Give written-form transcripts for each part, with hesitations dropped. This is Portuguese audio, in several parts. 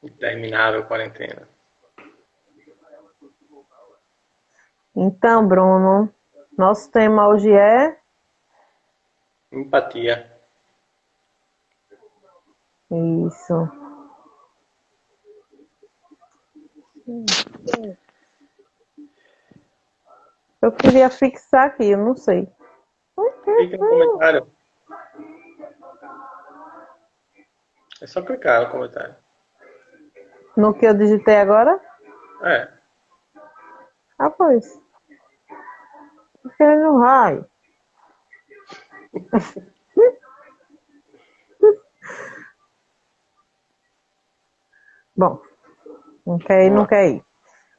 Interminável quarentena. Então, Bruno, nosso tema hoje é Empatia. isso. Eu queria fixar aqui, eu não sei. Clica no comentário. É só clicar no comentário. No que eu digitei agora? É. Ah, pois. Porque ele não vai. Bom, não quer ir, Vamos não lá. quer ir.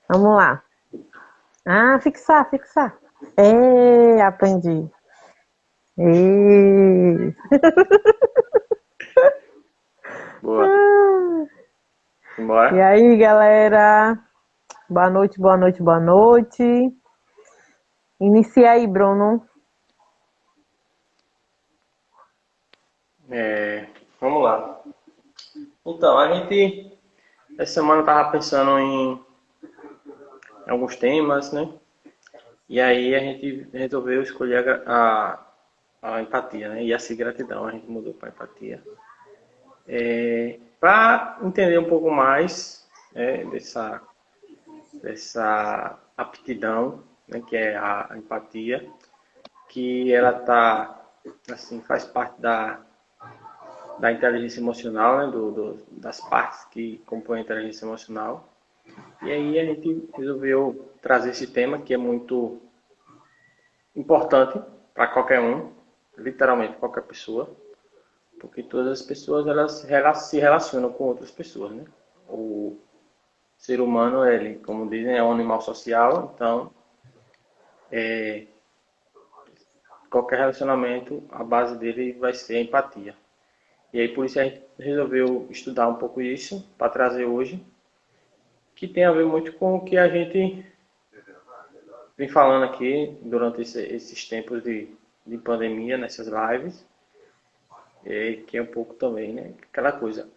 Vamos lá. Ah, fixar, fixar. É, aprendi. E... Boa. e Embora? aí, galera? Boa noite, boa noite, boa noite. Inicia aí, Bruno. Vamos lá. Então, a gente essa semana estava pensando em alguns temas, né? E aí a gente resolveu escolher a empatia, né? E a gratidão, a gente mudou para empatia. Para entender um pouco mais, dessa aptidão, né, que é a empatia, que ela tá, assim, faz parte da inteligência emocional, né, das partes que compõem a inteligência emocional. E aí a gente resolveu trazer esse tema que é muito importante para qualquer um, literalmente qualquer pessoa, porque todas as pessoas elas se relacionam com outras pessoas, né? O ser humano, ele, como dizem, é um animal social, então qualquer relacionamento, a base dele vai ser a empatia. E aí por isso a gente resolveu estudar um pouco isso para trazer hoje, que tem a ver muito com o que a gente vem falando aqui durante esses tempos de pandemia, nessas lives, que é um pouco também, né? Aquela coisa.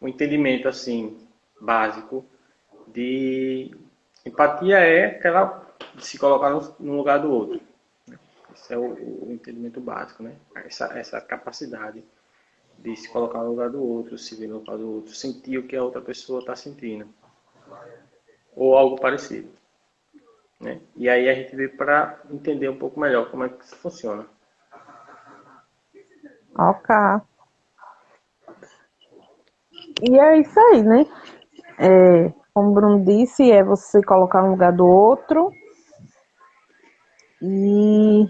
O entendimento assim básico de empatia é aquela de se colocar no lugar do outro. Esse é o entendimento básico, né? Essa capacidade de se colocar no lugar do outro, se ver no lugar do outro, sentir o que a outra pessoa está sentindo, ou algo parecido, né? E aí a gente veio para entender um pouco melhor como é que isso funciona. Ok. E é isso aí, né? Como o Bruno disse, é você colocar no lugar do outro e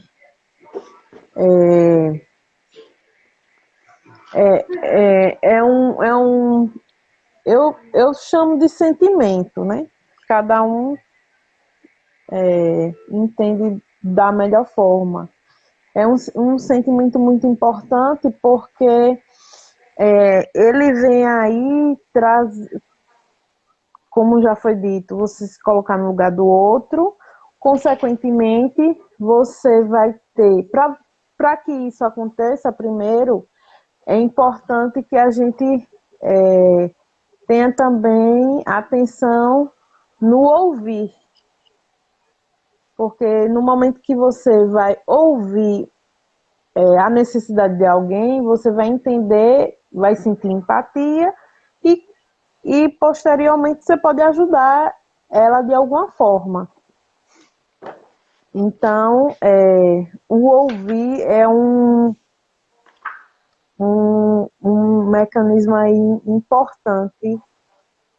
eu chamo de sentimento, né? Cada um entende da melhor forma. É um sentimento muito importante porque ele vem aí, traz, como já foi dito, você se colocar no lugar do outro, consequentemente, você vai ter, para que isso aconteça, primeiro, é importante que a gente tenha também atenção no ouvir, porque no momento que você vai ouvir a necessidade de alguém, você vai entender, vai sentir empatia e, e posteriormente você pode ajudar ela de alguma forma. Então, o ouvir é um mecanismo aí importante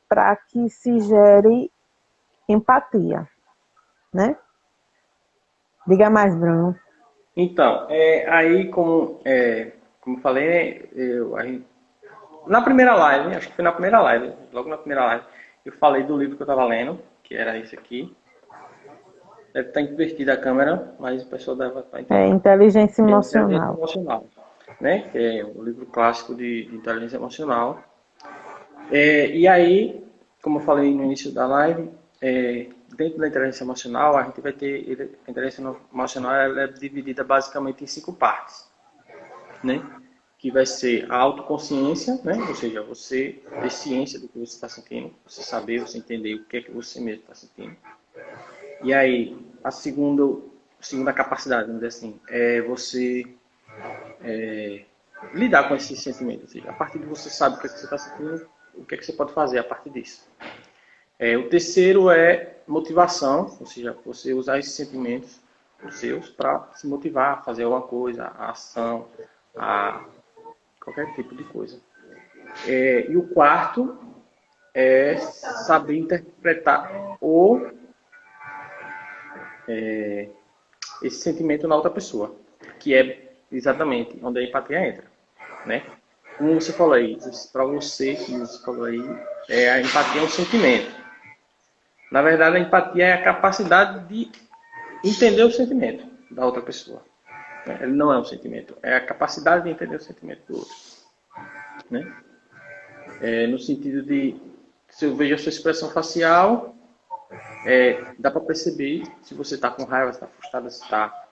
para que se gere empatia, né? Diga mais, Bruno. Então, aí como eu falei, né, na primeira live, acho que foi na primeira live, logo na primeira live, eu falei do livro que eu estava lendo, que era esse aqui. Deve estar invertida a câmera, mas o pessoal deve estar É entendendo. inteligência Que é Inteligência emocional. Emocional, né? Que é um livro clássico de inteligência emocional. E aí, como eu falei no início da live, dentro da inteligência emocional, a gente vai ter a inteligência emocional ela é dividida basicamente em 5 partes, né? que vai ser a autoconsciência, né? Ou seja, você ter ciência do que você está sentindo, você saber, você entender o que é que você mesmo está sentindo. E aí, a segunda capacidade, vamos dizer assim, é você lidar com esses sentimentos. Ou seja, a partir de você sabe o que é que você está sentindo, o que é que você pode fazer a partir disso. O terceiro é motivação, ou seja, você usar esses sentimentos os seus para se motivar a fazer alguma coisa, a ação, a qualquer tipo de coisa. E o quarto é saber interpretar esse sentimento na outra pessoa, que é exatamente onde a empatia entra, né? Como você falou aí, para você que você falou aí, a empatia é um sentimento. Na verdade, a empatia é a capacidade de entender o sentimento da outra pessoa. Ele não é um sentimento, é a capacidade de entender o sentimento do outro, né? No sentido de, se eu vejo a sua expressão facial, dá para perceber se você está com raiva, se está frustrado, se está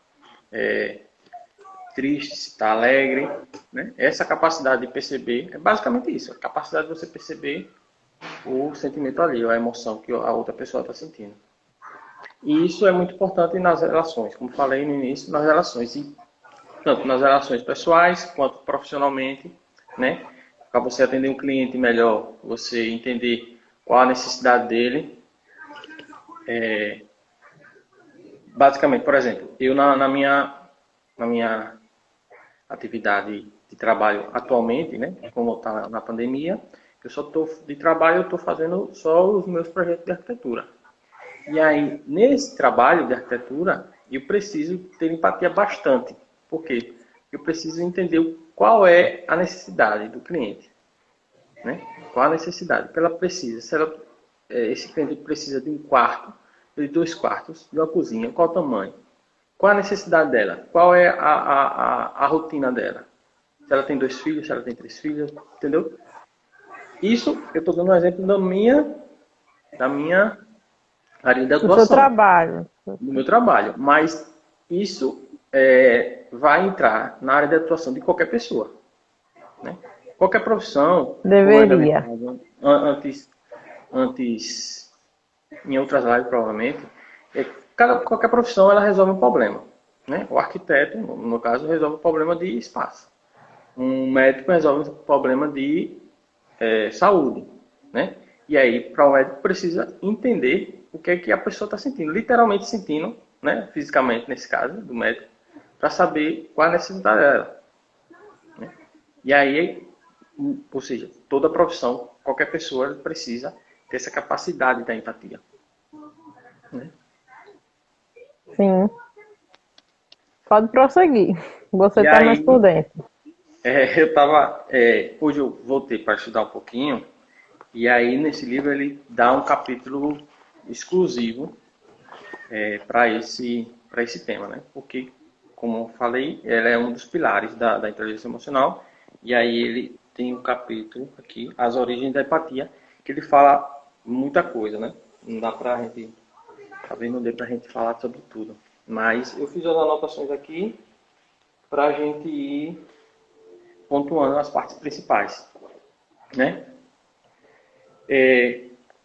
triste, se está alegre, né? Essa capacidade de perceber é basicamente isso, a capacidade de você perceber o sentimento ali, a emoção que a outra pessoa está sentindo. E isso é muito importante nas relações, como falei no início, nas relações, e tanto nas relações pessoais quanto profissionalmente, né? Para você atender um cliente melhor, você entender qual a necessidade dele. Basicamente, por exemplo, eu na minha atividade de trabalho atualmente, né? Como está na pandemia, eu só estou de trabalho, eu estou fazendo só os meus projetos de arquitetura. E aí, nesse trabalho de arquitetura, eu preciso ter empatia bastante. Por quê? Eu preciso entender qual é a necessidade do cliente, né? Qual a necessidade que ela precisa. Se esse cliente precisa de um quarto, de 2 quartos, de uma cozinha, qual o tamanho? Qual a necessidade dela? Qual é a rotina dela? Se ela tem 2 filhos, se ela tem 3 filhos, entendeu? Isso eu estou dando um exemplo da minha área de Do seu atuação, trabalho. do meu trabalho. Mas isso vai entrar na área de atuação de qualquer pessoa, né? Qualquer profissão, como eu ainda me Deveria. falava antes em outras lives provavelmente, qualquer profissão ela resolve um problema, né? O arquiteto, no caso, resolve o problema de espaço. Um médico resolve o problema de saúde, né? E aí, para o médico, precisa entender o que é que a pessoa está sentindo, literalmente sentindo, né? Fisicamente, nesse caso, do médico, para saber qual a necessidade dela, né? E aí, ou seja, toda profissão, qualquer pessoa precisa ter essa capacidade da empatia, né? Sim. Pode prosseguir. Você E está mais por aí, dentro. hoje eu voltei para estudar um pouquinho, e aí nesse livro ele dá um capítulo exclusivo para esse tema, né? Porque, como eu falei, ela é um dos pilares da inteligência emocional, e aí ele tem um capítulo aqui, As Origens da Empatia, que ele fala muita coisa, né? Não dá pra gente, talvez não dê pra gente falar sobre tudo, mas eu fiz as anotações aqui para a gente ir pontuando as partes principais, né?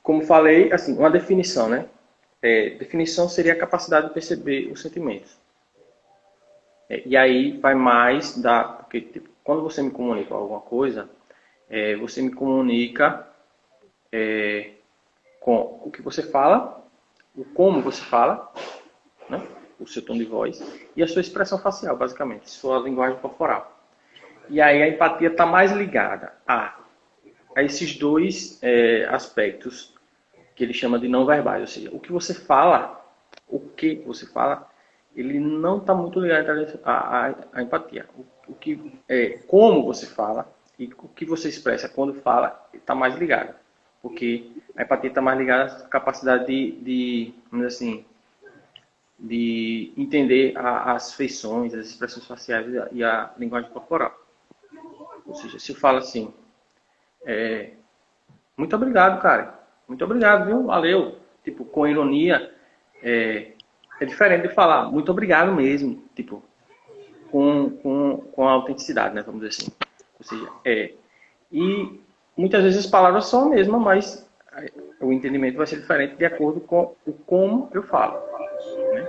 Como falei, assim, uma definição, né? Definição seria a capacidade de perceber os sentimentos. E aí vai mais da... Porque tipo, quando você me comunica alguma coisa, você me comunica com o que você fala, o como você fala, né? O seu tom de voz e a sua expressão facial, basicamente, sua linguagem corporal. E aí a empatia está mais ligada a esses dois aspectos que ele chama de não verbais, ou seja, o que você fala, ele não está muito ligado à empatia. O que como você fala e o que você expressa quando fala está mais ligado, porque a empatia está mais ligada à capacidade vamos dizer assim, de entender as feições, as expressões faciais e a linguagem corporal. Ou seja, se eu falo assim, muito obrigado, cara. Muito obrigado, viu? Valeu. Tipo, com ironia, é diferente de falar muito obrigado mesmo. Tipo, com a autenticidade, né? Vamos dizer assim. Ou seja, E muitas vezes as palavras são a mesma, mas o entendimento vai ser diferente de acordo com o como eu falo, né?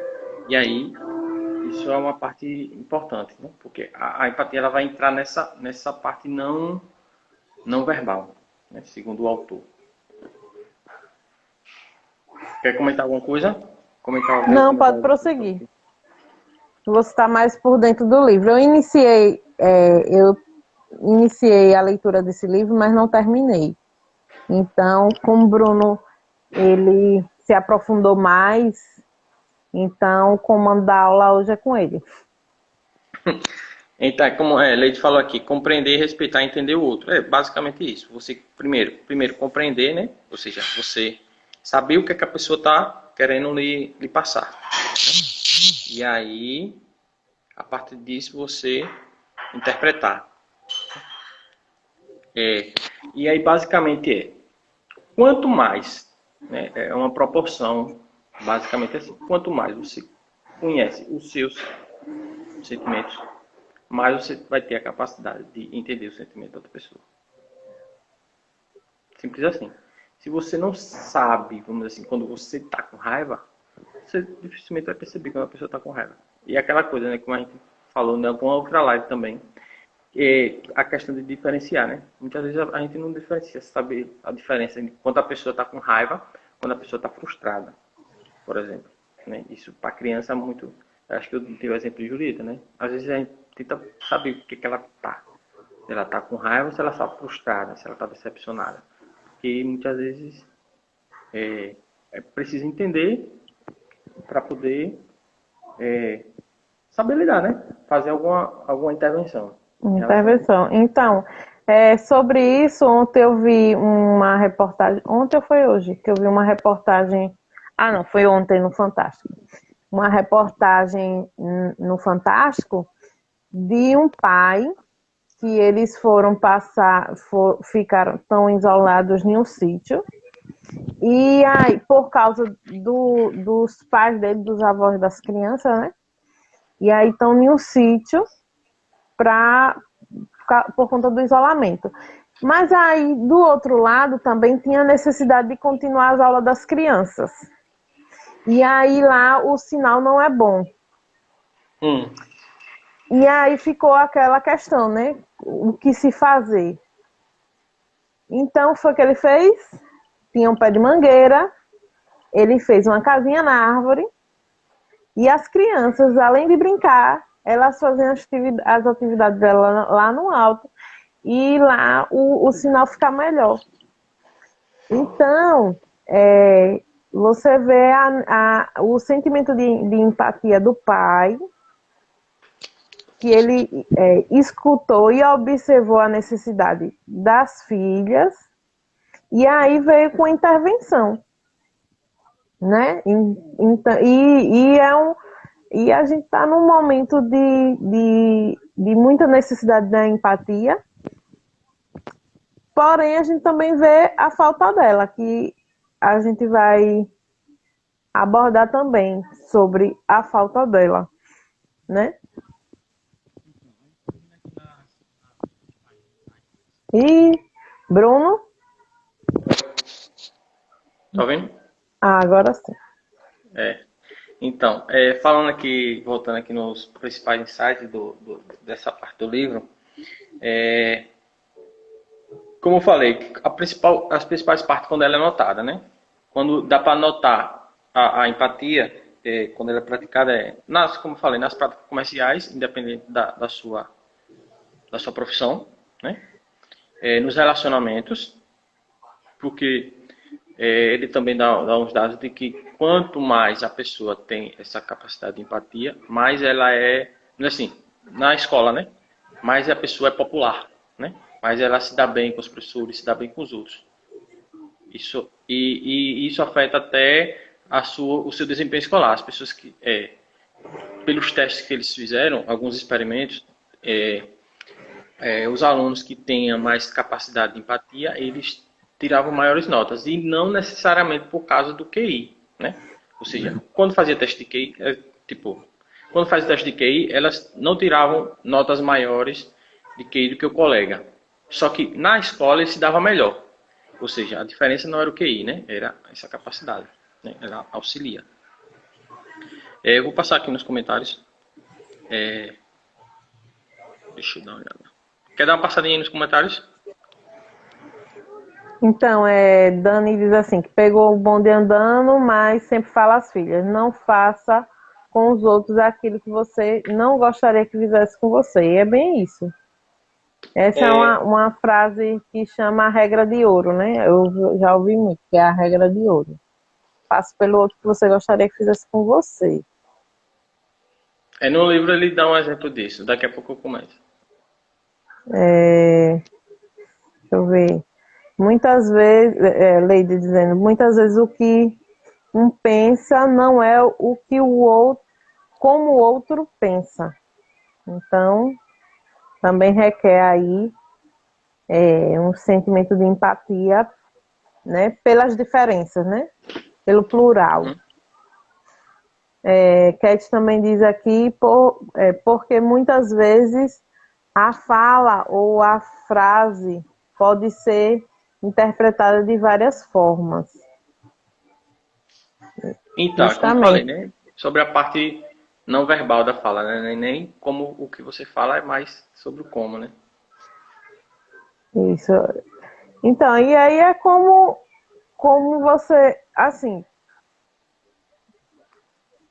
E aí, isso é uma parte importante, né? Porque a empatia ela vai entrar nessa parte não verbal, né? Segundo o autor. Quer comentar alguma coisa? Não, pode prosseguir. Você está mais por dentro do livro. Eu iniciei a leitura desse livro, mas não terminei. Então, como o Bruno ele se aprofundou mais, então o comando da aula hoje é com ele. Então, como Leide falou aqui, compreender, respeitar e entender o outro. É basicamente isso. Você primeiro compreender, né? Ou seja, você saber o que, é que a pessoa está querendo lhe passar. Né? E aí, a partir disso, você interpretar. E aí, basicamente, quanto mais, né, é uma proporção, basicamente assim, quanto mais você conhece os seus sentimentos, mais você vai ter a capacidade de entender o sentimento da outra pessoa. Simples assim. Se você não sabe, vamos dizer assim, quando você está com raiva, você dificilmente vai perceber quando a pessoa está com raiva. E aquela coisa, né, como a gente falou em alguma outra live também, a questão de diferenciar, né? Muitas vezes a gente não diferencia, saber a diferença entre quando a pessoa está com raiva, quando a pessoa está frustrada, por exemplo. Né? Isso para criança é muito... Acho que eu tive o exemplo de Julieta, né? Às vezes a gente tenta saber o que ela está. Se ela está com raiva ou se ela está frustrada, se ela está decepcionada. Porque muitas vezes é preciso entender para poder saber lidar, né? Fazer alguma intervenção. Intervenção. Então, sobre isso, ontem eu vi uma reportagem. Ontem ou foi hoje? Que eu vi uma reportagem. Ah, não, foi ontem no Fantástico. Uma reportagem no Fantástico de um pai que eles foram ficaram tão isolados em um sítio. E aí, por causa dos pais dele, dos avós das crianças, né? E aí estão em um sítio por conta do isolamento. Mas aí, do outro lado, também tinha a necessidade de continuar as aulas das crianças. E aí lá o sinal não é bom. E aí ficou aquela questão, né? O que se fazer? Então, foi o que ele fez. Tinha um pé de mangueira. Ele fez uma casinha na árvore. E as crianças, além de brincar, elas faziam as atividades dela lá no alto. E lá o sinal fica melhor. Então, você vê o sentimento de empatia do pai, que ele escutou e observou a necessidade das filhas, e aí veio com a intervenção, né? E a gente está num momento de muita necessidade da empatia, porém a gente também vê a falta dela, que a gente vai abordar também sobre a falta dela, né? E Bruno? Tá ouvindo? Ah, agora sim. Então, falando aqui, voltando aqui nos principais insights dessa parte do livro, como eu falei, as principais partes quando ela é notada, né? Quando dá para notar a empatia, quando ela é praticada, como eu falei, nas práticas comerciais, independente da sua profissão, né? Nos relacionamentos, porque ele também dá uns dados de que quanto mais a pessoa tem essa capacidade de empatia, mais ela assim, na escola, né? Mais a pessoa é popular, né? Mais ela se dá bem com os professores, se dá bem com os outros. Isso afeta até o seu desempenho escolar. As pessoas que, pelos testes que eles fizeram, alguns experimentos, os alunos que tenham mais capacidade de empatia, eles tiravam maiores notas, e não necessariamente por causa do QI, né? Ou seja, quando fazia teste de QI, quando fazia teste de QI, elas não tiravam notas maiores de QI do que o colega. Só que na escola ele se dava melhor. Ou seja, a diferença não era o QI, né? Era essa capacidade, né? Ela auxilia. Eu vou passar aqui nos comentários. Deixa eu dar uma olhada. Quer dar uma passadinha aí nos comentários? Então, Dani diz assim, que pegou o bonde andando, mas sempre fala às filhas, não faça com os outros aquilo que você não gostaria que fizesse com você. E é bem isso. Essa é uma frase que chama a regra de ouro, né? Eu já ouvi muito, que é a regra de ouro. Faça pelo outro que você gostaria que fizesse com você. No livro ele dá um exemplo disso. Daqui a pouco eu começo. Deixa eu ver. Muitas vezes, Leide dizendo, muitas vezes o que um pensa não é o que o outro, como o outro pensa. Então, também requer aí um sentimento de empatia, né, pelas diferenças, né, pelo plural. Cat também diz aqui, porque muitas vezes a fala ou a frase pode ser interpretada de várias formas. Então, como eu falei, né? Sobre a parte não verbal da fala, né? Nem como o que você fala, é mais sobre o como, né? Isso. Então, e aí é como você, assim,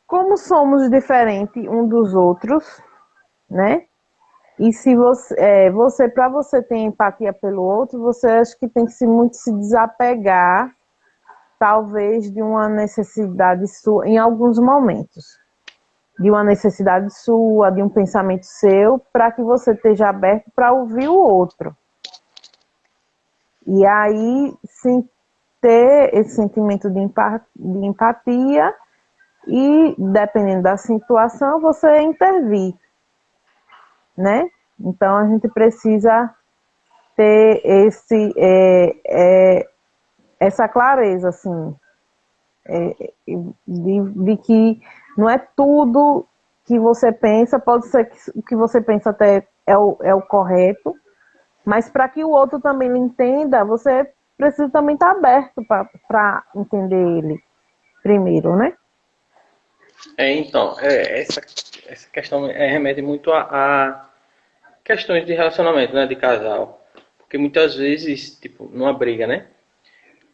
como somos diferentes um dos outros, né? E se você para você ter empatia pelo outro, você acha que tem que muito se desapegar, talvez, de uma necessidade sua, em alguns momentos, de uma necessidade sua, de um pensamento seu, para que você esteja aberto para ouvir o outro. E aí, sim, ter esse sentimento de empatia e, dependendo da situação, você intervir, né? Então, a gente precisa ter essa clareza, assim, de que não é tudo que você pensa, pode ser que o que você pensa até é o correto, mas para que o outro também lhe entenda, você precisa também estar aberto para entender ele primeiro, né? Então, essa questão remete muito a questões de relacionamento, né? De casal. Porque muitas vezes, tipo, numa briga, né?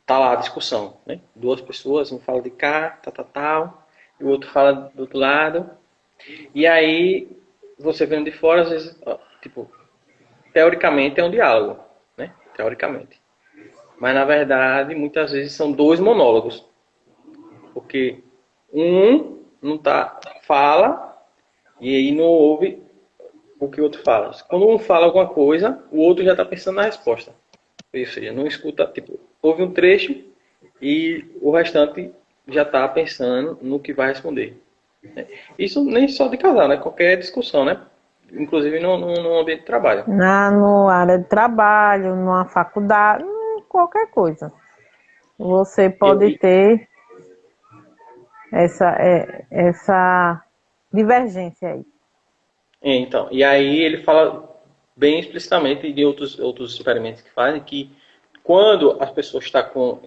Tá lá a discussão, né? Duas pessoas, um fala de cá, tal, e o outro fala do outro lado. E aí, você vendo de fora, às vezes, tipo, teoricamente é um diálogo, né? Teoricamente. Mas, na verdade, muitas vezes são dois monólogos. Porque um não fala e aí não ouve o que o outro fala. Quando um fala alguma coisa, o outro já está pensando na resposta. Ou seja, não escuta, tipo, ouve um trecho e o restante já está pensando no que vai responder. Isso nem só de casal, né? Qualquer discussão, né? Inclusive no ambiente de trabalho. No área de trabalho, numa faculdade, qualquer coisa. Você pode ter essa divergência aí. Então, e aí ele fala bem explicitamente de outros experimentos que fazem que quando as pessoas estão com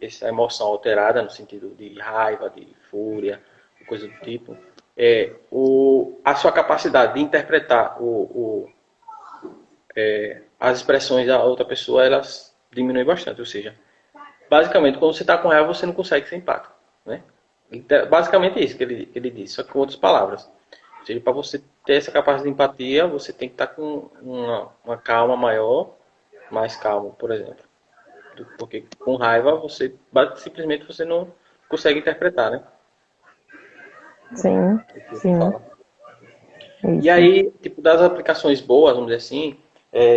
essa emoção alterada, no sentido de raiva, de fúria, coisa do tipo, a sua capacidade de interpretar as expressões da outra pessoa, elas diminuem bastante. Ou seja, basicamente, quando você está com raiva, você não consegue ser empático. Né? Basicamente é isso que ele disse, só que com outras palavras. Ou seja, para você ter essa capacidade de empatia, você tem que estar com uma calma maior, mais calmo, por exemplo. Porque com raiva, simplesmente você não consegue interpretar, né? Sim, sim. E aí, tipo, das aplicações boas, vamos dizer assim,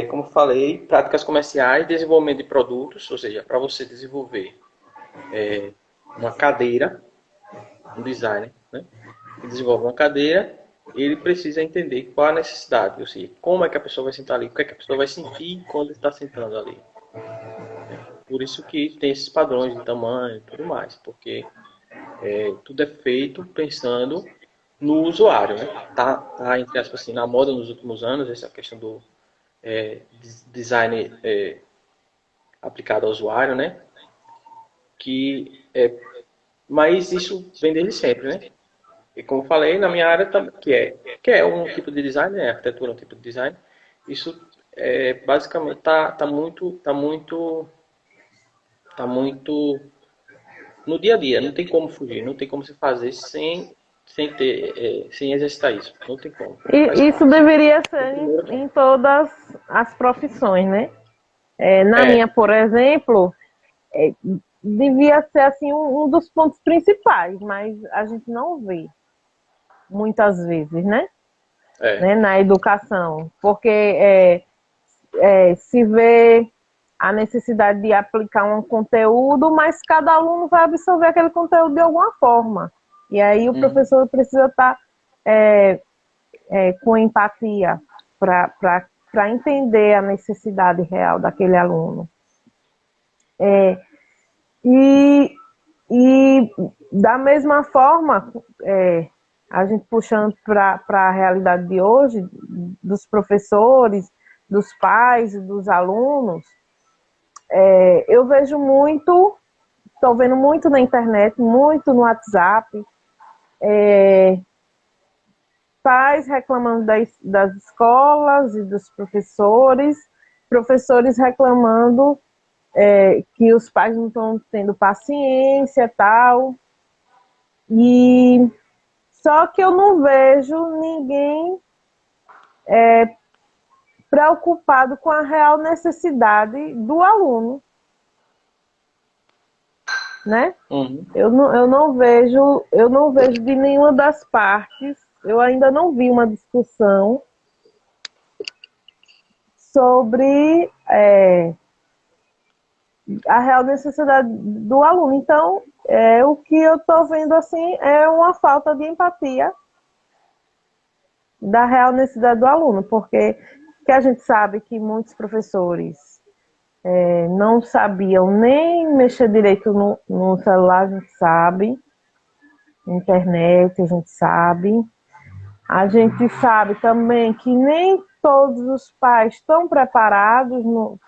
como eu falei, práticas comerciais, desenvolvimento de produtos, ou seja, para você desenvolver uma cadeira, um designer, né? Que desenvolve uma cadeira, ele precisa entender qual a necessidade, ou seja, como é que a pessoa vai sentar ali, o que é que a pessoa vai sentir quando está sentando ali. Por isso que tem esses padrões de tamanho e tudo mais, porque tudo é feito pensando no usuário, né? Tá, entre aspas assim, na moda nos últimos anos, essa questão design aplicado ao usuário, né? Mas isso vem desde sempre, né? E como eu falei, na minha área, que é um tipo de design, né? Arquitetura é um tipo de design, isso basicamente tá muito no dia a dia, não tem como fugir, não tem como se fazer sem exercitar isso, não tem como, faz E isso parte. deveria O ser primeiro em todas as profissões, né? Na minha, é, por exemplo, é, devia ser assim um dos pontos principais, mas a gente não vê muitas vezes, né? é, Na educação, porque se vê a necessidade de aplicar um conteúdo, mas cada aluno vai absorver aquele conteúdo de alguma forma. E aí o uhum, professor precisa estar com empatia para entender a necessidade real daquele aluno. E, e da mesma forma, a gente puxando para a realidade de hoje, dos professores, dos pais e dos alunos, eu vejo muito, estou vendo muito na internet, muito no WhatsApp, pais reclamando das escolas e dos professores, professores reclamando que os pais não estão tendo paciência e tal. E só que eu não vejo ninguém preocupado com a real necessidade do aluno, né? uhum, Eu não vejo de nenhuma das partes, eu ainda não vi uma discussão sobre a real necessidade do aluno. Então, o que eu estou vendo assim é uma falta de empatia da real necessidade do aluno, porque que a gente sabe que muitos professores não sabiam nem mexer direito no celular, a gente sabe, internet, a gente sabe. A gente sabe também que nem todos os pais estão preparados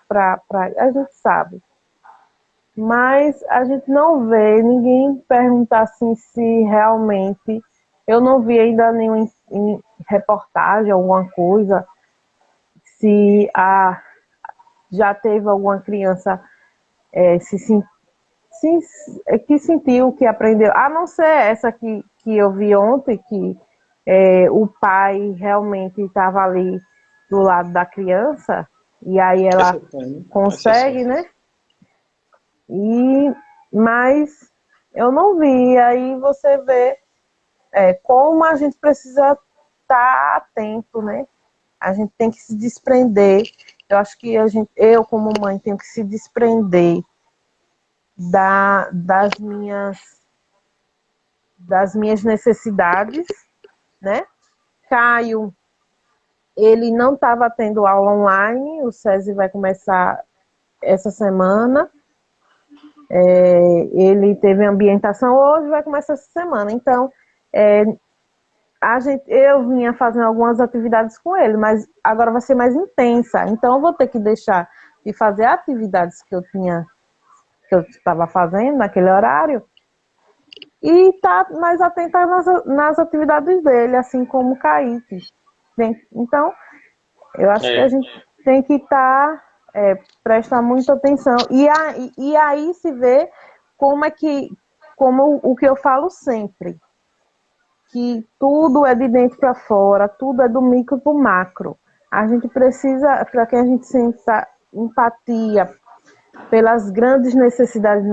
para. A gente sabe. Mas a gente não vê ninguém perguntar assim se realmente. Eu não vi ainda nenhuma reportagem, alguma coisa, se já teve alguma criança que sentiu, que aprendeu. A não ser essa que eu vi ontem, que o pai realmente estava ali do lado da criança, e aí ela exceção, né? Exceção. consegue, né? Mas eu não vi. Aí você vê como a gente precisa estar atento, né? A gente tem que se desprender. Eu acho que eu como mãe, tenho que se desprender das minhas necessidades, né? Caio, ele não estava tendo aula online, o SESI vai começar essa semana. Ele teve ambientação hoje, vai começar essa semana. Então, eu vinha fazendo algumas atividades com ele, mas agora vai ser mais intensa. Então, eu vou ter que deixar de fazer atividades que eu estava fazendo naquele horário e estar mais atenta nas atividades dele, assim como o Kaique. Então, eu acho que a É, gente tem que prestar muita atenção. E aí se vê como o que eu falo sempre, que tudo é de dentro para fora, tudo é do micro para o macro. A gente precisa, para que a gente sinta empatia pelas grandes necessidades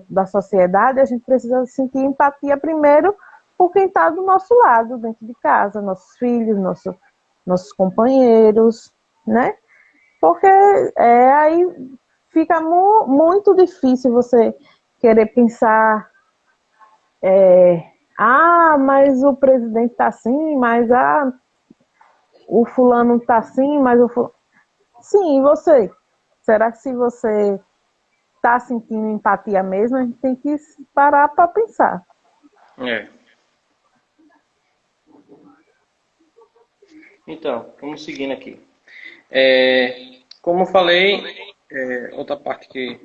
da sociedade, a gente precisa sentir empatia primeiro por quem está do nosso lado, dentro de casa, nossos filhos, nossos companheiros, né? Porque aí fica muito difícil você querer pensar, mas o presidente está assim, mas o fulano está assim, mas o fulano... Sim, e você? Será que se você está sentindo empatia mesmo, a gente tem que parar para pensar. é. Então, vamos seguindo aqui. Como eu falei, outra parte que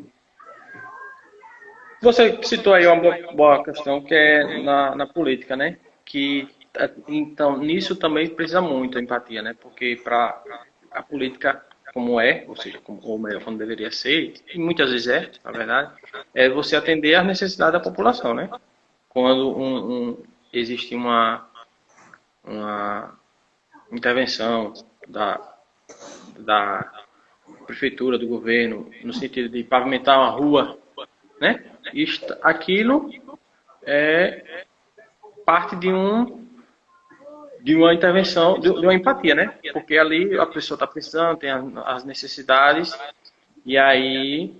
você citou aí uma boa questão que é na política, né? Então nisso também precisa muito a empatia, né? Porque para a política como é, ou seja, ou melhor, como deveria ser, e muitas vezes na verdade, é você atender às necessidades da população, né? Quando existe uma intervenção da prefeitura, do governo, no sentido de pavimentar uma rua, né? Aquilo é parte de uma intervenção, de uma empatia, né? Porque ali a pessoa está precisando, tem as necessidades, e aí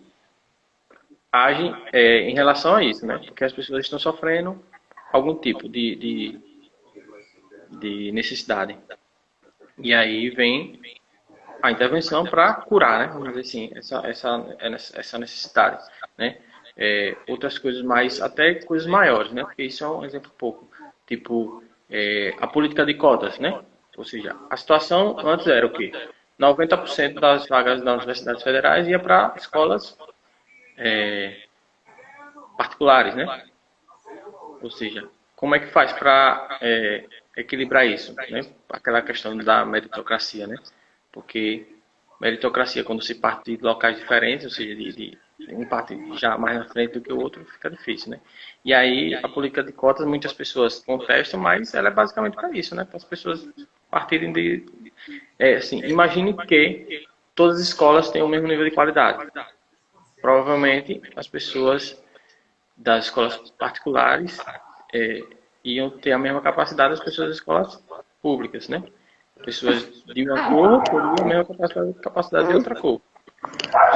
agem em relação a isso, né? Porque as pessoas estão sofrendo algum tipo de necessidade. E aí vem a intervenção para curar, né? Vamos dizer assim, essa necessidade, né? Outras coisas mais, até coisas maiores, né? Porque isso é um exemplo pouco. Tipo, a política de cotas, né? Ou seja, a situação antes era o quê? 90% das vagas das universidades federais ia para escolas particulares, né? Ou seja, como é que faz para equilibrar isso, né? Aquela questão da meritocracia, né? Porque meritocracia, quando se parte de locais diferentes, ou seja, de um parte já mais na frente do que o outro, fica difícil, né? E aí, a política de cotas, muitas pessoas contestam, mas ela é basicamente para isso, né? Para as pessoas partirem de... assim, imagine que todas as escolas têm o mesmo nível de qualidade. Provavelmente, as pessoas das escolas particulares iam ter a mesma capacidade das pessoas das escolas públicas, né? Pessoas de uma cor teriam a mesma capacidade de outra cor.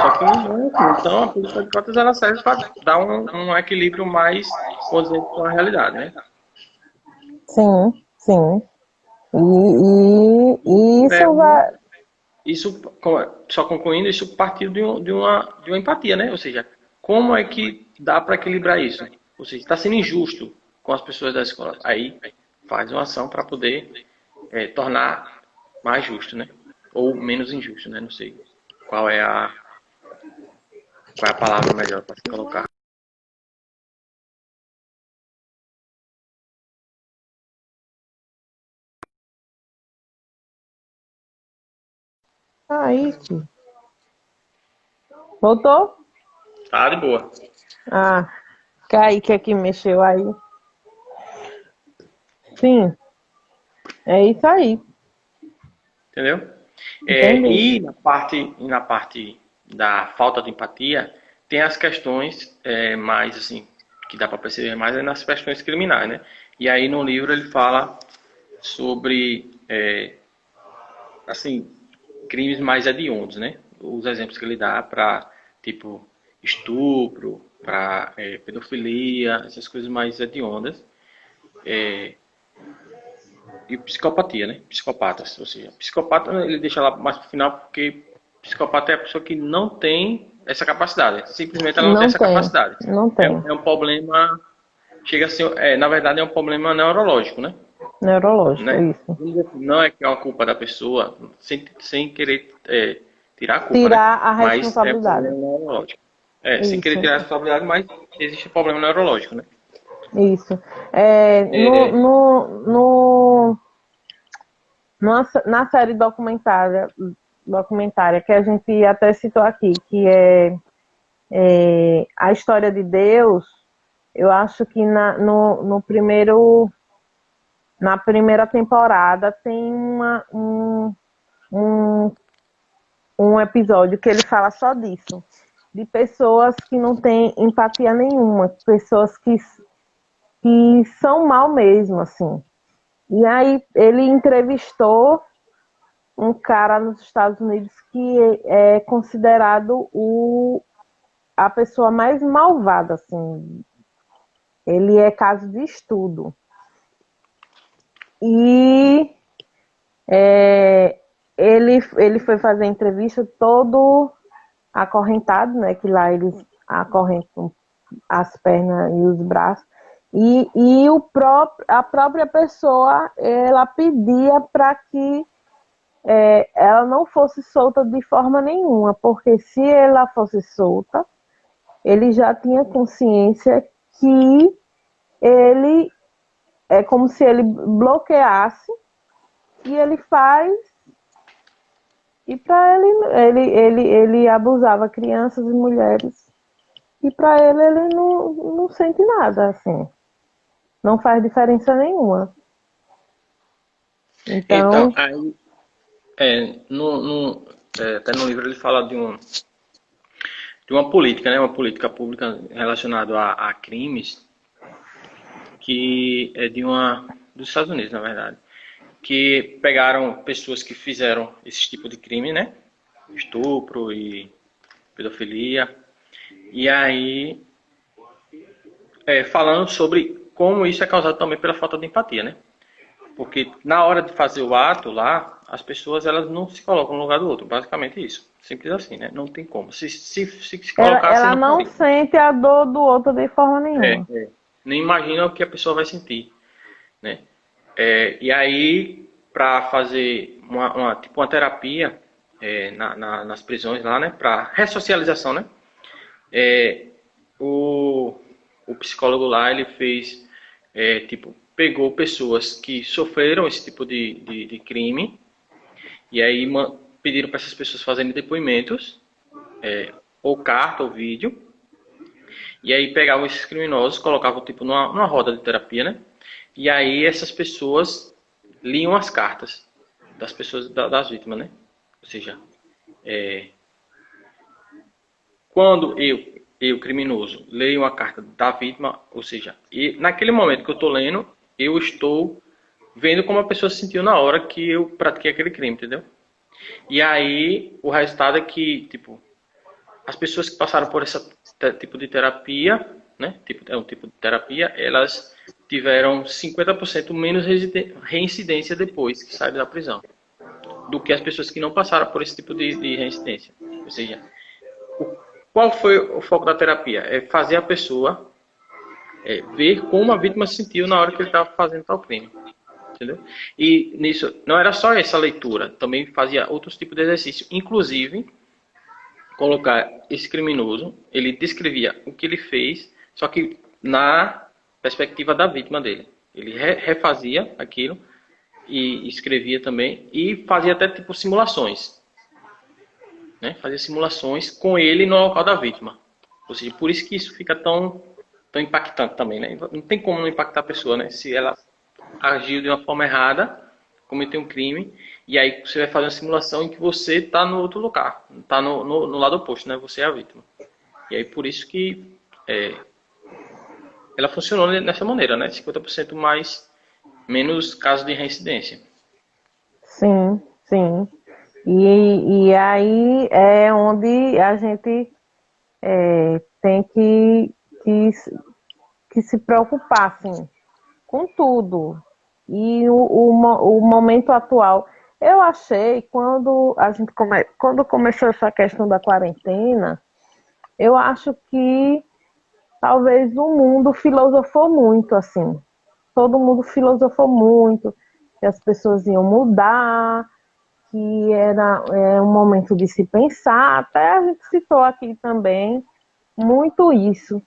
Só que não é assim. Então, a política de cotas ela serve para dar um equilíbrio mais condizente com a realidade, né? Sim, sim. E É isso vai. isso, só concluindo, isso partiu de uma empatia, né? Ou seja, como é que dá para equilibrar isso? Ou seja, está sendo injusto com as pessoas da escola. Aí faz uma ação para poder tornar mais justo, né? Ou menos injusto, né? Não sei qual é a palavra melhor para se colocar. Aí, voltou? Tá de boa, Ah, Kaique aqui mexeu aí. Sim, é isso aí. entendeu? Entendi. E na parte da falta de empatia, tem as questões mais assim, que dá para perceber mais é nas questões criminais, né? E aí no livro ele fala sobre, assim, crimes mais hediondos, né? Os exemplos que ele dá para, tipo, estupro, para pedofilia, essas coisas mais hediondas. E psicopatia, né? Psicopatas, ou seja, psicopata ele deixa lá mais pro final porque psicopata é a pessoa que não tem essa capacidade, simplesmente ela não tem Não essa tem, capacidade. não É, tem. é um problema, chega a ser, na verdade é um problema neurológico, né? Neurológico, Né? isso. Não é que é uma culpa da pessoa, sem querer tirar a culpa, né? Tirar a Mas é um responsabilidade. problema neurológico. Sem querer Isso, tirar a responsabilidade, mas existe um problema neurológico, né? isso. É, no, É, no, no, na série documentária que a gente até citou aqui, que é a história de Deus, eu acho que na primeira temporada tem um, um episódio que ele fala só disso, de pessoas que não têm empatia nenhuma, pessoas que são mal mesmo, assim. E aí ele entrevistou um cara nos Estados Unidos que é considerado a pessoa mais malvada, assim. Ele é caso de estudo. E ele foi fazer a entrevista todo acorrentado, né? Que lá eles acorrentam as pernas e os braços. A própria pessoa, ela pedia para que ela não fosse solta de forma nenhuma, porque se ela fosse solta, ele já tinha consciência que ele é como se ele bloqueasse e ele faz. E para ele abusava crianças e mulheres. E para ele não sente nada, assim. Não faz diferença nenhuma. Então, Então, aí, até no livro ele fala de uma política, né? Uma política pública relacionada a crimes, que é dos Estados Unidos, na verdade, que pegaram pessoas que fizeram esse tipo de crime, né? Estupro e pedofilia. E aí, falando sobre como isso é causado também pela falta de empatia, né? Porque na hora de fazer o ato lá, as pessoas elas não se colocam no lugar do outro. Basicamente isso. Simples assim, né? Não tem como. Se colocasse, ela não não faria. sente a dor do outro de forma nenhuma. Nem imagina o que a pessoa vai sentir, né? E aí, para fazer tipo uma terapia nas prisões lá, né? Para ressocialização, né? É, o, o psicólogo lá, ele fez, tipo, pegou pessoas que sofreram esse tipo de crime e aí pediram para essas pessoas fazerem depoimentos, ou carta ou vídeo, e aí pegavam esses criminosos, colocavam tipo numa roda de terapia, né? E aí essas pessoas liam as cartas das pessoas, das vítimas, né? Ou seja, quando eu criminoso, leio uma carta da vítima, ou seja, e naquele momento que eu estou lendo, eu estou vendo como a pessoa se sentiu na hora que eu pratiquei aquele crime, entendeu? E aí o resultado é que, tipo, as pessoas que passaram por esse tipo de terapia, né? É um tipo de terapia, elas tiveram 50% menos reincidência depois que saíram da prisão, do que as pessoas que não passaram por esse tipo de reincidência. Ou seja, qual foi o foco da terapia? É fazer a pessoa ver como a vítima se sentiu na hora que ele estava fazendo tal crime. Entendeu? E nisso, não era só essa leitura, também fazia outros tipos de exercício, inclusive colocar esse criminoso, ele descrevia o que ele fez, só que na perspectiva da vítima dele. Ele refazia aquilo e escrevia também e fazia até tipo simulações, né? Fazia simulações com ele no local da vítima. Ou seja, por isso que isso fica tão impactante também, né? Não tem como não impactar a pessoa, né? Se ela agiu de uma forma errada, cometeu um crime, e aí você vai fazer uma simulação em que você está no outro lugar, está no lado oposto, né? Você é a vítima. E aí por isso que ela funcionou nessa maneira, né? 50% mais, menos casos de reincidência. Sim, sim. E aí é onde a gente tem que se preocupar, assim, com tudo. E o momento atual, eu achei, quando começou essa questão da quarentena, eu acho que talvez o mundo filosofou muito, assim. Todo mundo filosofou muito, que as pessoas iam mudar, que era um momento de se pensar. Até a gente citou aqui também muito isso.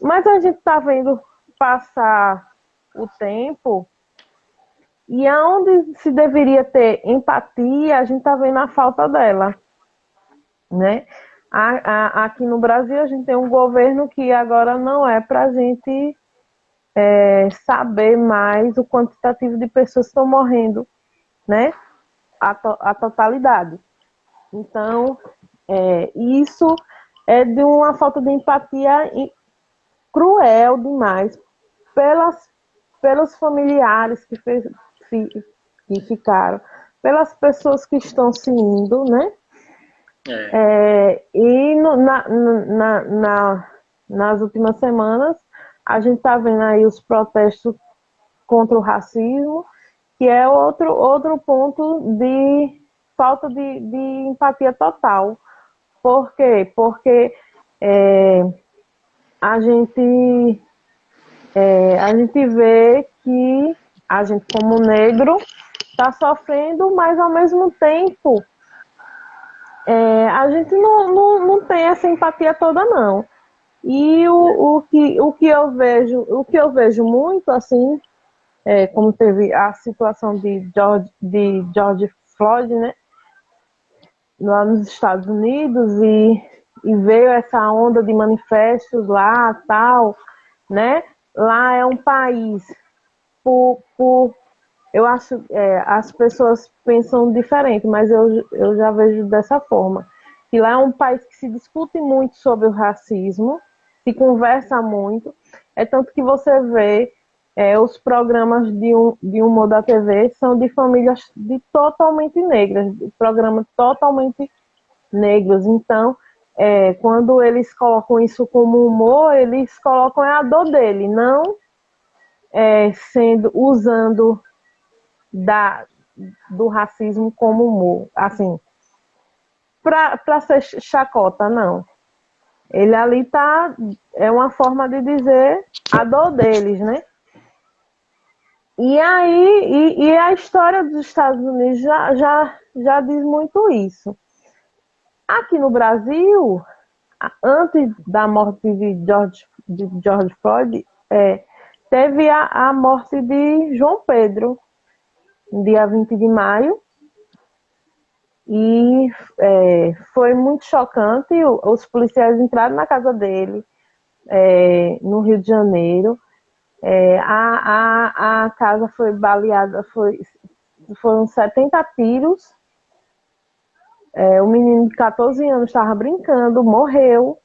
Mas a gente está vendo passar o tempo e aonde se deveria ter empatia, a gente está vendo a falta dela, né? Aqui no Brasil a gente tem um governo que agora não é para a gente saber mais o quantitativo de pessoas que estão morrendo, né? A totalidade. Então, isso é de uma falta de empatia cruel demais pelos familiares que ficaram, pelas pessoas que estão se indo, né? É, E nas últimas semanas, a gente está vendo aí os protestos contra o racismo, que é outro ponto de falta de empatia total. Por quê? Porque a gente, a gente vê que a gente, como negro, está sofrendo, mas ao mesmo tempo a gente não tem essa empatia toda, não. E o que eu vejo muito, assim, como teve a situação de George Floyd, né, lá nos Estados Unidos, e veio essa onda de manifestos lá, tal, né? Lá é um país, eu acho, as pessoas pensam diferente, mas eu já vejo dessa forma. Que lá é um país que se discute muito sobre o racismo, se conversa muito, é tanto que você vê os programas de humor da TV são de famílias totalmente negras, de programas totalmente negros. Então, quando eles colocam isso como humor, eles colocam a dor dele, não usando do racismo como humor, assim, para ser chacota, não. Ele ali é uma forma de dizer a dor deles, né? E aí, e a história dos Estados Unidos já diz muito isso. Aqui no Brasil, antes da morte de George Floyd, teve a morte de João Pedro, no dia 20 de maio, e foi muito chocante. Os policiais entraram na casa dele, no Rio de Janeiro. A casa foi baleada, foram 70 tiros. O menino de 14 anos estava brincando, morreu.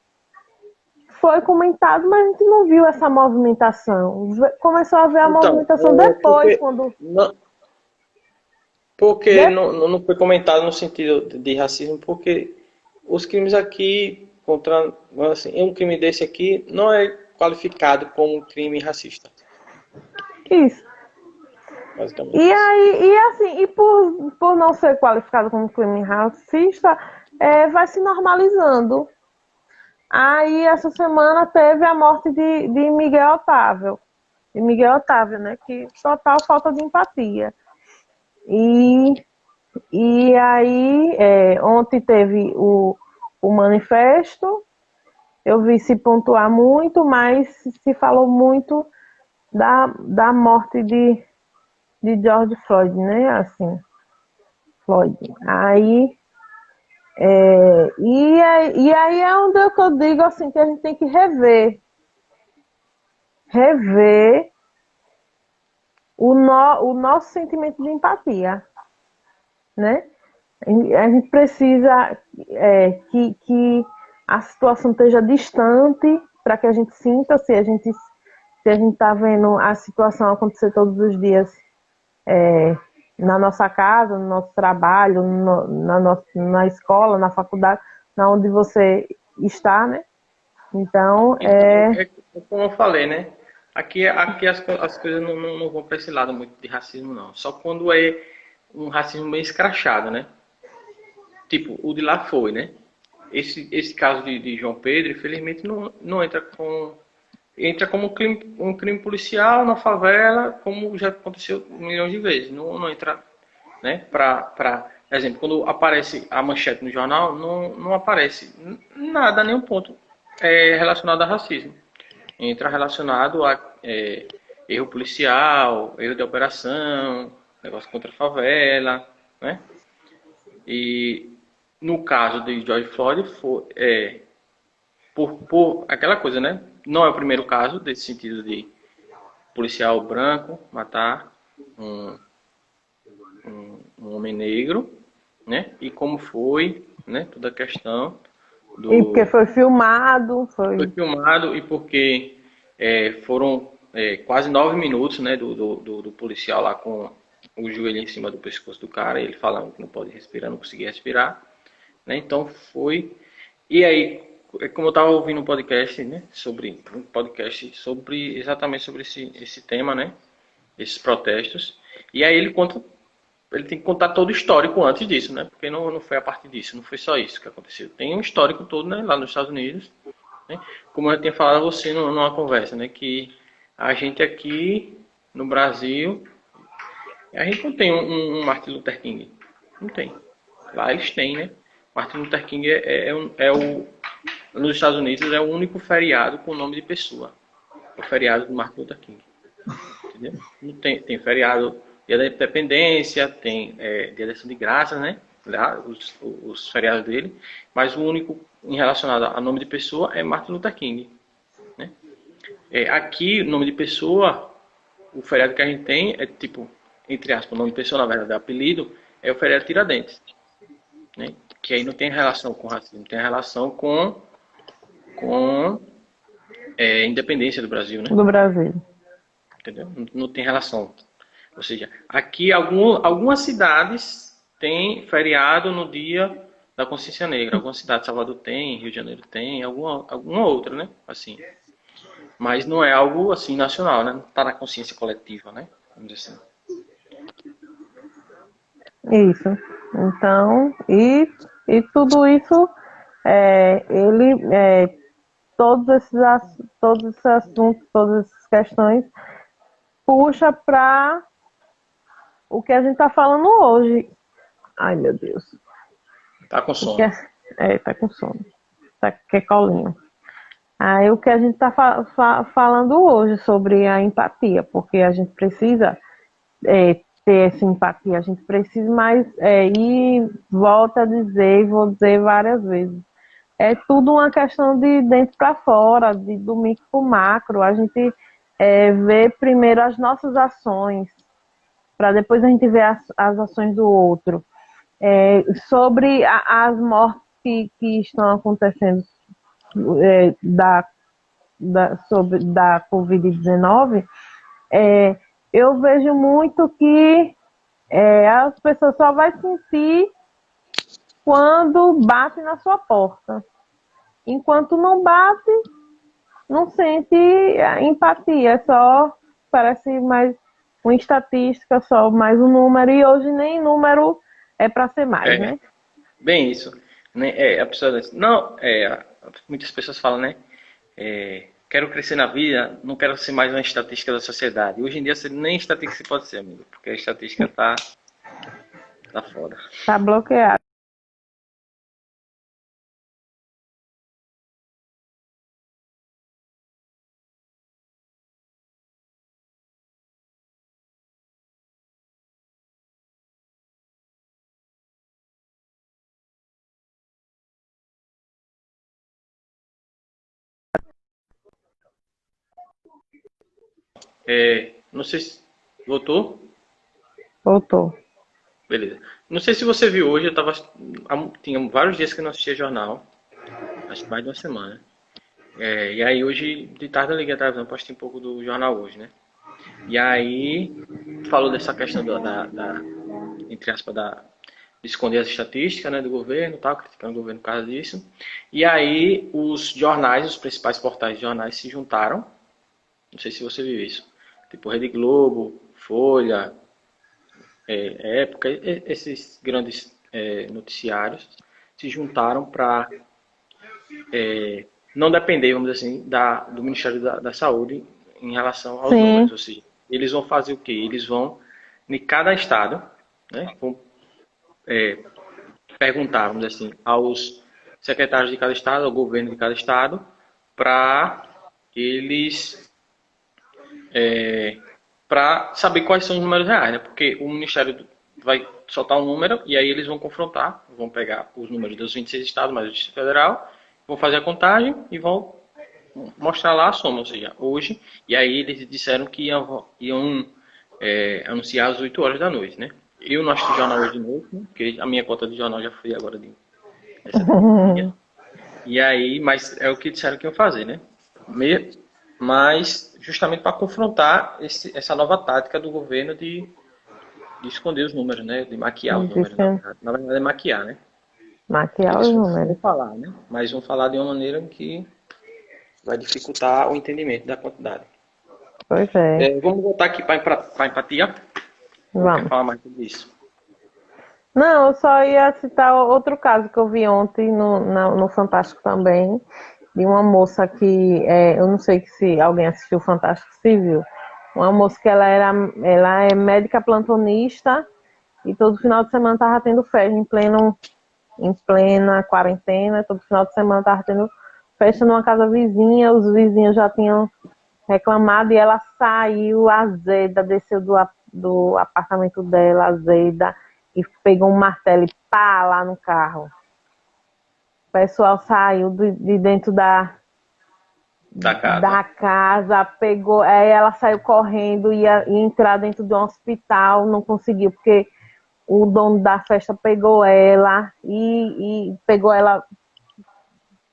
Foi comentado, mas a gente não viu essa movimentação. Começou a ver a movimentação depois, quando... Porque não foi comentado no sentido de racismo, porque os crimes aqui, assim, um crime desse aqui não é qualificado como um crime racista. Isso. Basicamente. E aí, assim, por não ser qualificado como crime racista, vai se normalizando. Aí, essa semana, teve a morte de Miguel Otávio. De Miguel Otávio, né? Que total falta de empatia. E aí, ontem teve o manifesto. Eu vi se pontuar muito, mas se falou muito da morte de George Floyd, né? Assim, Floyd. Aí, e aí é onde eu digo assim, que a gente tem que rever o nosso sentimento de empatia, né? A gente precisa que a situação esteja distante para que a gente sinta se a gente está vendo a situação acontecer todos os dias na nossa casa, no nosso trabalho, na escola, na faculdade, na onde você está, né? Então, como eu falei, né? Aqui as coisas não vão para esse lado muito de racismo, não. Só quando é um racismo meio escrachado, né? Tipo, o de lá foi, né? Esse caso de João Pedro, infelizmente, não entra como um crime policial na favela, como já aconteceu milhões de vezes. Não entra, né? Exemplo, quando aparece a manchete no jornal, não aparece nada, nenhum ponto relacionado a racismo. Entra relacionado a erro policial, erro de operação, negócio contra a favela, né? E no caso de George Floyd, por aquela coisa, né? Não é o primeiro caso desse sentido de policial branco matar um homem negro, né? E como foi, né? Toda a questão e porque foi filmado, foi filmado e porque foram quase 9 minutos, né? Do policial lá com o joelho em cima do pescoço do cara, ele falando que não pode respirar, não conseguia respirar, né? Então foi. E aí, como eu estava ouvindo um podcast, né? Exatamente sobre esse tema, né? Esses protestos. E aí ele tem que contar todo o histórico antes disso, né? Porque não foi a partir disso, não foi só isso que aconteceu. Tem um histórico todo, né? Lá nos Estados Unidos, né? Como eu tinha falado a você numa conversa, né? Que a gente aqui no Brasil A gente não tem um Martin Luther King. Não tem. Lá eles têm, né? Martin Luther King nos Estados Unidos é o único feriado com o nome de pessoa. É o feriado do Martin Luther King. Entendeu? Não tem feriado Dia da Independência, tem Dia da Ação de Graças, né? Lá, os feriados dele. Mas o único em relacionado a nome de pessoa é Martin Luther King. Né? Aqui, o nome de pessoa, o feriado que a gente tem é tipo, entre aspas, o nome de pessoa, na verdade, é apelido, é o feriado Tiradentes. Né? Que aí não tem relação com racismo, tem relação com independência do Brasil, né? Do Brasil. Entendeu? Não tem relação. Ou seja, aqui algumas cidades têm feriado no dia da Consciência Negra. Algumas cidades, Salvador tem, Rio de Janeiro tem, alguma outra, né? Assim. Mas não é algo assim nacional, né? Não está na consciência coletiva, né? Vamos dizer assim. Isso. Então, e tudo isso, todos esses assuntos, todas essas questões, puxa para o que a gente está falando hoje. Ai, meu Deus. Tá com sono. Tá com sono. Quer colinho. Aí o que a gente está falando hoje sobre a empatia, porque a gente precisa ter essa empatia, a gente precisa mais, e volta a dizer, e vou dizer várias vezes, é tudo uma questão de dentro para fora, do micro para o macro, a gente vê primeiro as nossas ações, para depois a gente ver as ações do outro. Sobre as mortes que estão acontecendo da Covid-19, eu vejo muito que as pessoas só vão sentir quando bate na sua porta. Enquanto não bate, não sente empatia, só parece mais uma estatística, só mais um número, e hoje nem número é para ser mais, né? Bem isso. Né? A pessoa diz, não, muitas pessoas falam, né? Quero crescer na vida, não quero ser mais uma estatística da sociedade. Hoje em dia você nem estatística você pode ser, amigo, porque a estatística tá foda. Tá bloqueado. Não sei se voltou. Voltou. Beleza. Não sei se você viu hoje, tinha vários dias que eu não assistia jornal, acho que mais de uma semana. E aí hoje, de tarde eu liguei a televisão para assistir um pouco do jornal hoje, né? E aí falou dessa questão entre aspas, de esconder as estatísticas, né, do governo e tal, criticando o governo por causa disso. E aí os jornais, os principais portais de jornais se juntaram, não sei se você viu isso, tipo Rede Globo, Folha, Época, esses grandes noticiários se juntaram para não depender, vamos dizer assim, do Ministério da Saúde em relação aos números. Ou seja, eles vão fazer o quê? Eles vão, em cada estado, né, vão perguntar, vamos dizer assim, aos secretários de cada estado, ao governo de cada estado, para eles para saber quais são os números reais, né? Porque o Ministério vai soltar um número e aí eles vão confrontar, vão pegar os números dos 26 estados mais o Distrito Federal, vão fazer a contagem e vão mostrar lá a soma, ou seja, hoje, e aí eles disseram que iam anunciar às 8 horas da noite, né? Eu não assisti jornal hoje de noite, né? Porque a minha conta de jornal já foi agora essa dia. E aí, mas é o que disseram que iam fazer, né? Mas justamente para confrontar essa nova tática do governo de esconder os números, né? De maquiar os números. Na verdade é maquiar, né? Maquiar os números. Vão falar, né? Mas vão falar de uma maneira que vai dificultar o entendimento da quantidade. Pois é. Vamos voltar aqui para a empatia. Vamos. Quer falar mais sobre isso? Não, eu só ia citar outro caso que eu vi ontem no Fantástico também, de uma moça que, eu não sei se alguém assistiu o Fantástico Civil, Uma moça que ela é médica plantonista e todo final de semana tava tendo festa em plena quarentena, todo final de semana tava tendo festa numa casa vizinha, os vizinhos já tinham reclamado e ela saiu azeda, desceu do apartamento dela azeda e pegou um martelo e pá lá no carro. O pessoal saiu de dentro Da da casa. casa, pegou, aí ela saiu correndo, ia entrar dentro de um hospital, não conseguiu, porque o dono da festa pegou ela e pegou ela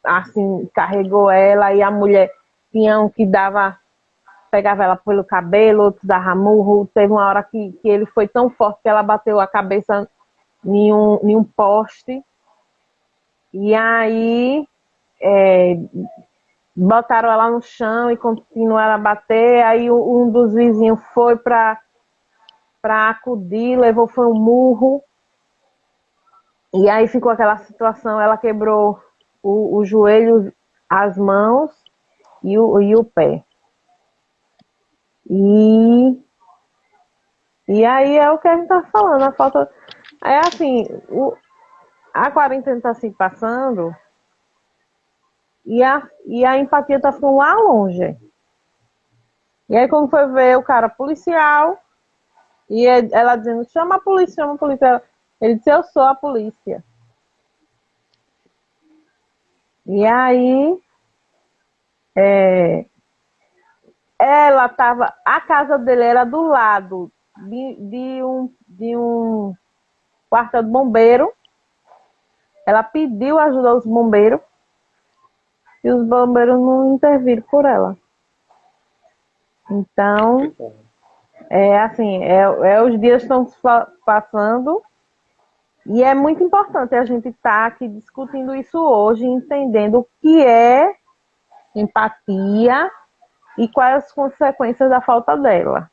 assim, carregou ela e a mulher tinha um que pegava ela pelo cabelo, outro dava murro, teve uma hora que ele foi tão forte que ela bateu a cabeça em um poste e aí é, botaram ela no chão e continuaram a bater. Aí um dos vizinhos foi para acudir, levou foi um murro. E aí ficou aquela situação, ela quebrou o joelho, as mãos e o pé. E, e aí é o que a gente tá falando, a falta. É assim, a quarentena está se passando e a empatia está ficando lá longe. E aí quando foi ver o cara policial, e ela dizendo, chama a polícia, chama a polícia. Ele disse, eu sou a polícia. E aí, é, ela tava, a casa dele era do lado de um quartel de bombeiro. Ela pediu ajuda aos bombeiros e os bombeiros não interviram por ela. Então, Complicado. é assim, os dias estão passando e é muito importante a gente estar aqui discutindo isso hoje, entendendo o que é empatia e quais as consequências da falta dela.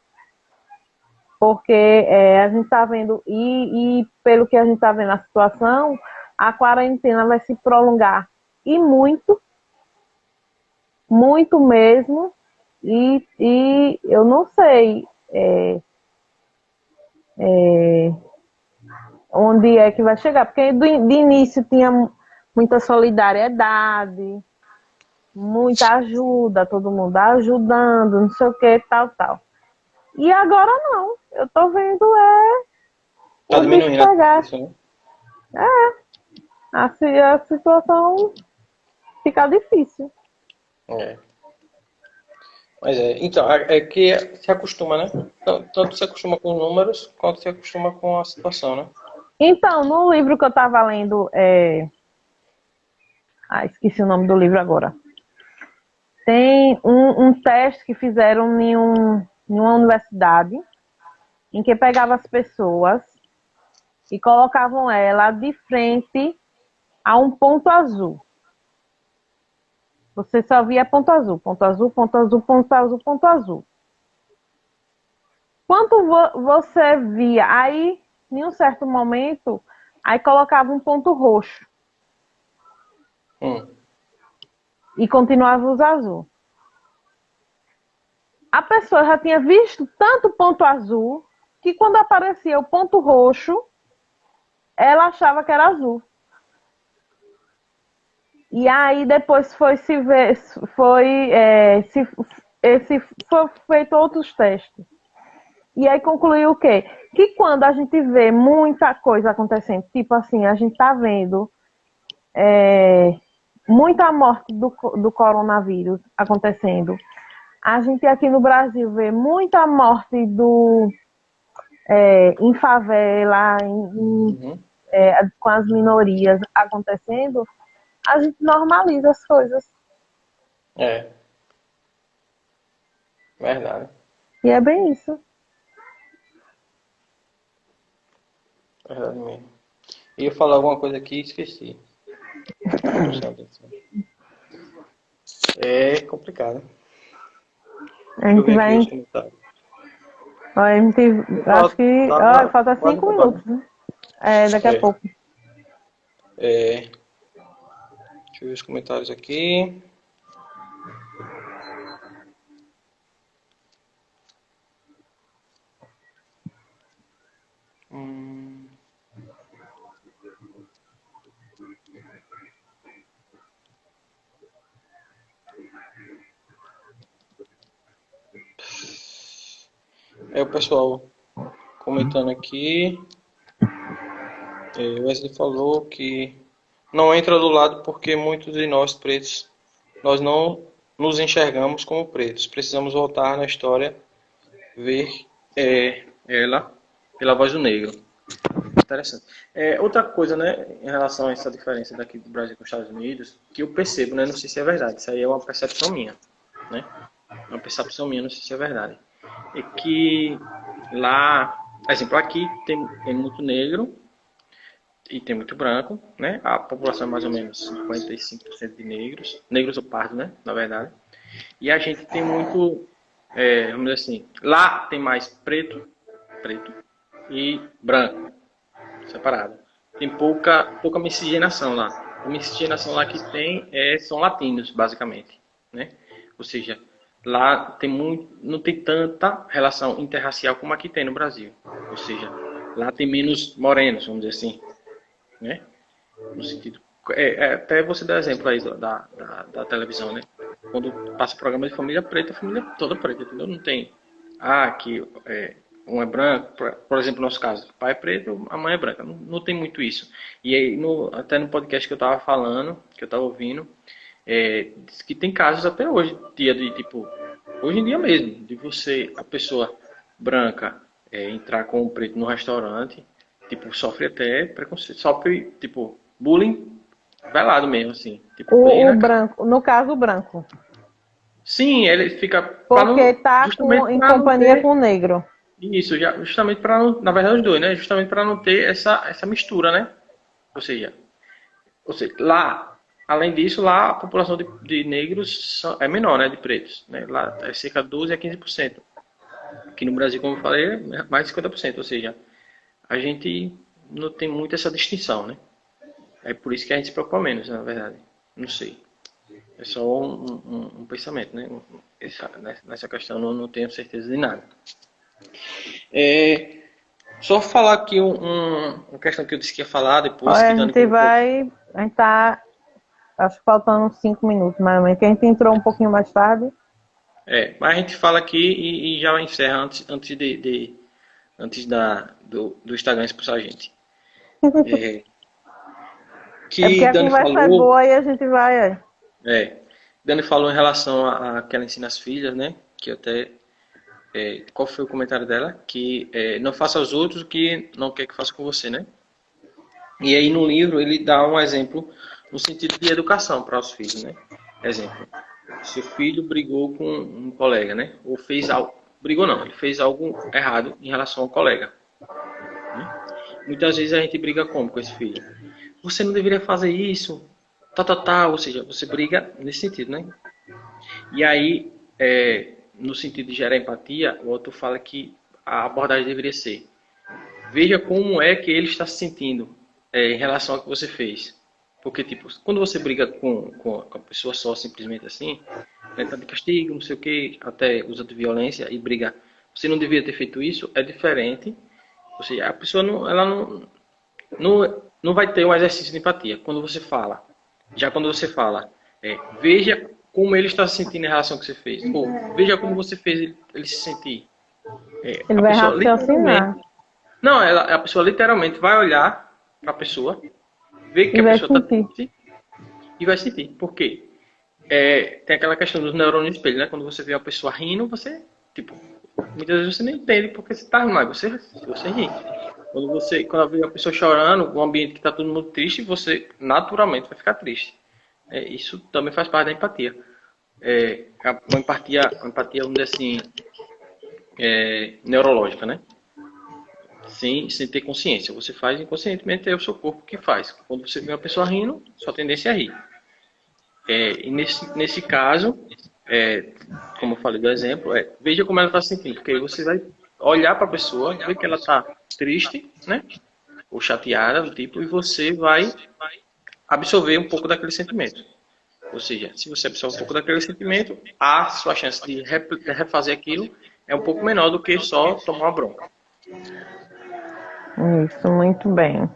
Porque a gente está vendo, e pelo que a gente está vendo a situação, a quarentena vai se prolongar e muito, muito mesmo, e eu não sei onde é que vai chegar, porque de início tinha muita solidariedade, muita ajuda, todo mundo ajudando, não sei o que, tal, tal. E agora não, eu tô vendo Tá o bicho diminuindo pegar. isso, né? A situação fica difícil. É. Mas então, é que se acostuma, né? Tanto se acostuma com os números, quanto se acostuma com a situação, né? Então, no livro que eu estava lendo, esqueci o nome do livro agora. Tem um teste que fizeram em uma universidade, em que pegava as pessoas e colocavam ela de frente a um ponto azul. Você só via ponto azul, ponto azul, ponto azul, ponto azul, ponto azul. Quando você via, aí, em um certo momento, aí colocava um ponto roxo Hum. e continuava os azul. A pessoa já tinha visto tanto ponto azul que quando aparecia o ponto roxo, ela achava que era azul. E aí depois foi se ver, foi feito outros testes. E aí concluiu o quê? Que quando a gente vê muita coisa acontecendo, tipo assim, a gente tá vendo muita morte do coronavírus acontecendo. A gente aqui no Brasil vê muita morte em favela, Uhum. com as minorias acontecendo, a gente normaliza as coisas. É, verdade. E é bem isso. Verdade mesmo. Ia falar alguma coisa aqui e esqueci. Tava prestando atenção. É complicado. A Deixa eu gente ver aqui os vai. comentários. Ó, a gente, acho que. Ó, Tá falta quase 5 minutos, acabando. né? Daqui a É, pouco. é, deixa eu ver os comentários aqui. É o pessoal comentando aqui. O Wesley falou que não entra do lado porque muitos de nós pretos, nós não nos enxergamos como pretos. Precisamos voltar na história, ver ela pela voz do negro. Interessante. Outra coisa, né, em relação a essa diferença daqui do Brasil com os Estados Unidos, que eu percebo, né, não sei se é verdade, isso aí é uma percepção minha, né, uma percepção minha, não sei se é verdade, é que lá, por exemplo, aqui tem muito negro e tem muito branco, né, a população é mais ou menos 55% de negros, negros ou pardos, né, na verdade, e a gente tem muito, vamos dizer assim, lá tem mais preto e branco, separado. Tem pouca miscigenação lá. A miscigenação lá que tem são latinos, basicamente, né? Ou seja, lá tem não tem tanta relação interracial como aqui tem no Brasil. Ou seja, lá tem menos morenos, vamos dizer assim, né? No sentido, até você dá exemplo aí da televisão, né? Quando passa programa de família preta, a família toda preta, entendeu? Não tem, que um é branco, por exemplo, no nosso caso, o pai é preto, a mãe é branca. Não tem muito isso. E aí, até no podcast que eu estava falando, que eu estava ouvindo, diz que tem casos até hoje, dia de tipo, hoje em dia mesmo, de a pessoa branca, entrar com o preto no restaurante, tipo, sofre até preconceito, sofre, tipo, bullying velado mesmo, assim. Tipo, bem O na cara. branco, no caso, o branco. Sim, ele fica, Porque tá justamente em para não companhia ter. com o negro. Isso, justamente para não, na verdade os dois, né? Justamente para não ter essa mistura, né? Ou seja, lá, além disso, lá a população de negros é menor, né? De pretos, né? Lá é cerca de 12 a 15%. Aqui no Brasil, como eu falei, é mais de 50%. Ou seja, a gente não tem muito essa distinção, né? É por isso que a gente se preocupa menos, na verdade. Não sei. É só um pensamento, né? Nessa questão não tenho certeza de nada. Só falar aqui uma questão que eu disse que ia falar depois, Olha, que Dani colocou. a gente tá, acho que faltando uns 5 minutos, mais ou menos, que a gente entrou um pouquinho mais tarde. Mas a gente fala aqui e já encerra antes do Instagram expulsar a gente. É porque Que a Dani conversa é falou, boa e a gente vai. é, Dani falou em relação a que ela ensina as filhas, né? Que até, qual foi o comentário dela? Que não faça aos outros o que não quer que faça com você, né? E aí no livro ele dá um exemplo no sentido de educação para os filhos, né? Exemplo, seu filho brigou com um colega, né? Ou fez algo, brigou não, ele fez algo errado em relação ao colega, né? Muitas vezes a gente briga como com esse filho? Você não deveria fazer isso, ou seja, você briga nesse sentido, né? E aí, no sentido de gerar empatia, o autor fala que a abordagem deveria ser: veja como é que ele está se sentindo em relação ao que você fez. Porque, tipo, quando você briga com a pessoa só, simplesmente assim, né, tá de castigo, não sei o que, até usa de violência e briga, você não devia ter feito isso, é diferente. Ou seja, a pessoa não vai ter um exercício de empatia. Quando você fala, veja como ele está se sentindo em relação ao que você fez, ou veja como você fez ele se sentir. Ele A vai pessoa literalmente, raciocinar não, a pessoa literalmente vai olhar para a pessoa, ver que e a vai pessoa está sentir. triste e vai sentir. Por quê? Tem aquela questão dos neurônios espelho, né? Quando você vê a pessoa rindo, você, tipo, muitas vezes você não entende porque você está rindo, mas você ri. Quando vê a pessoa chorando, um ambiente que está todo mundo triste, você naturalmente vai ficar triste. Isso também faz parte da empatia. Uma empatia, vamos dizer assim, neurológica, né? Sem ter consciência. Você faz inconscientemente, é o seu corpo que faz. Quando você vê uma pessoa rindo, sua tendência é rir. E nesse caso, como eu falei do exemplo, veja como ela está se sentindo, porque aí você vai olhar para a pessoa, ver que ela está triste, né? Ou chateada, do tipo, e você vai absorver um pouco daquele sentimento. Ou seja, se você absorve um pouco daquele sentimento, a sua chance de refazer aquilo é um pouco menor do que só tomar uma bronca. Isso, muito bem.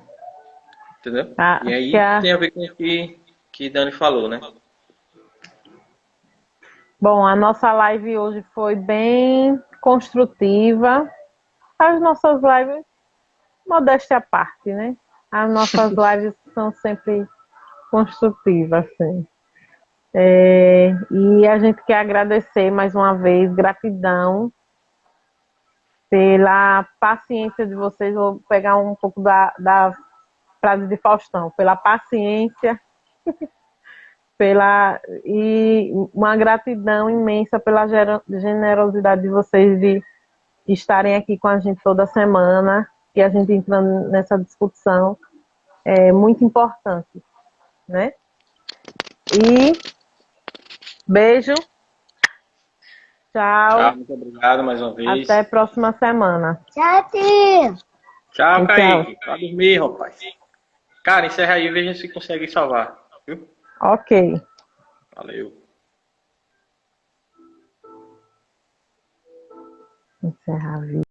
Entendeu? E Acho que aí tem a ver com o que Dani falou, né? Bom, a nossa live hoje foi bem construtiva. As nossas lives, modéstia à parte, né? As nossas lives são sempre construtivas, assim. E a gente quer agradecer mais uma vez, gratidão pela paciência de vocês. Vou pegar um pouco da frase de Faustão, pela paciência, e uma gratidão imensa pela generosidade de vocês de estarem aqui com a gente toda semana, e a gente entrando nessa discussão é muito importante, né? E beijo, Tchau, tchau, muito obrigado mais uma vez. até a próxima semana. Tchau, tio. Tchau, Tchau. Kaique. Vai dormir, rapaz. Cara, encerra aí e veja se consegue salvar. Viu? Ok. Valeu. Encerrar a vida.